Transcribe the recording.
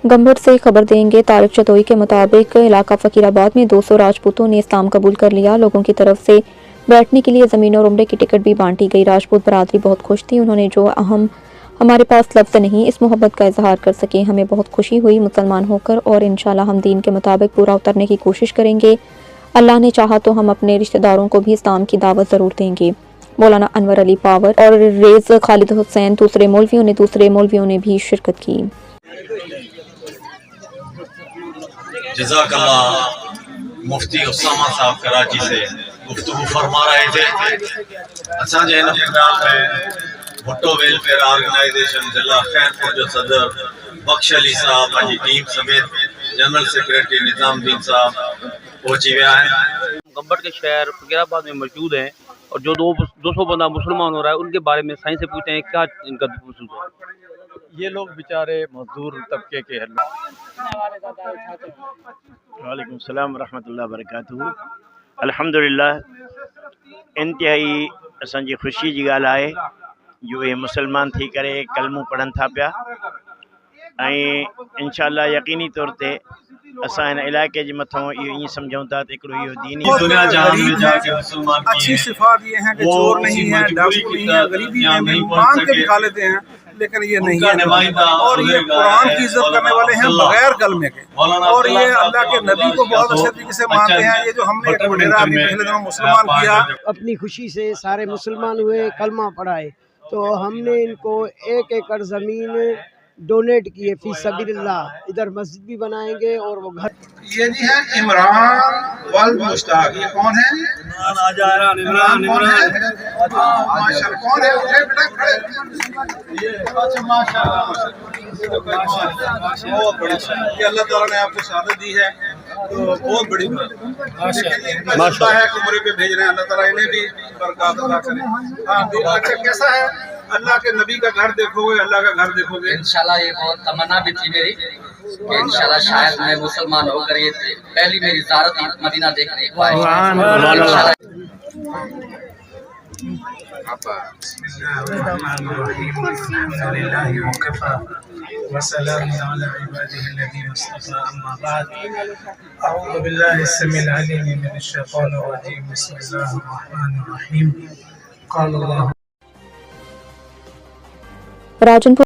गंभट से खबर देंगे। तारिक चतोई के मुताबिक इलाका फकीराबाद में 200 राजपूतों ने इस्लाम कबूल कर लिया। लोगों की तरफ से बैठने के लिए ज़मीन और उम्रे की टिकट भी बांटी गई। राजपूत बरादरी बहुत खुश थी। उन्होंने जो हमारे पास लफ्ज़ नहीं इस मोहब्बत का इजहार कर सके। हमें बहुत खुशी हुई मुसलमान होकर और इंशाल्लाह हम दीन के मुताबिक पूरा उतरने की कोशिश करेंगे। अल्लाह ने चाहा तो हम अपने रिश्तेदारों को भी इस्लाम की दावत ज़रूर देंगे। मौलाना अनवर अली पावर और रेज़ खालिद हुसैन दूसरे मौलवियों ने भी शिरकत की। जज़ाकल्लाह मुफ्ती उसामा साहब कराची से गुफ्तगू फरमा रहे थे। असांजे हिन प्रोग्राम में भुट्टो वेलफेयर ऑर्गेनाइजेशन जिला खैरपुर जो सदर बख्श अली साहब पंहिंजी टीम समेत जनरल सेक्रेटरी निज़ामुद्दीन साहब पहुंची विया आहिनि। गंबट के शहर फकीराबाद में मौजूद हैं और जो 200 बंदा मुसलमान हो रहा है उनके बारे में साइंस से पूछते हैं क्या इनका महसूस है। ये लोग बेचारे मजदूर तबके के हैं। वालेकुम सलाम रहमतुल्लाहि व बरकातहू। अल्हम्दुलिल्लाह इंतहाई असांजी ख़ुशी जी ॻाल्हि आहे जो ये मुसलमान थी करे कलमू पढ़नि था पिया ऐं इंशाअल्लाह यकीनी तौर ते असां हिन इलाइक़े जे मथां इहो ईअं सम्झूं था त हिकिड़ो इहो दीनी दुनिया जहान में जाके मुसलमान अच्छी सिफात ये हैं कि चोर नहीं है, डाकू नहीं है, गरीबी में मांग के दिखा लेते हैं, लेकिन ये नहीं है। और ये कुरान की इज्जत करने वाले हैं बगैर कलमे के, और ये अल्लाह के नबी को बहुत अच्छे तरीके से मानते हैं। ये जो हमने एक वडेरा अभी पिछले दिनों मुसलमान किया, अपनी खुशी से सारे मुसलमान हुए, कलमा पढ़ाए, तो हमने इनको 1 एकड़ ज़मीन डोनेट किए फी सबीलिल्लाह। इधर मस्जिद भी बनाएंगे और वो घर। ये जी है इमरान वल मुश्ताक। ये कौन है? इमरान कौन है? माशाअल्लाह कौन है? उठे बेटा खड़े। ये अच्छा माशाअल्लाह बहुत बड़ी कि अल्लाह ताला ने आपको शहादत दी है, तो बहुत बड़ी बात है कि उम्रे पे भेज रहे हैं। अल्लाह ताला इन्हें भी बरकत अता करे। हाँ अच्छा कैसा है? अल्लाह के नबी का घर देखोगे, अल्लाह का घर देखोगे। इंशाल्लाह ये बहुत तमन्ना भी थी मेरी कि इंशाल्लाह शायद मैं मुसलमान होकर ये पहली मेरी ज़ियारत मदीना देखने को आए। राजनपुर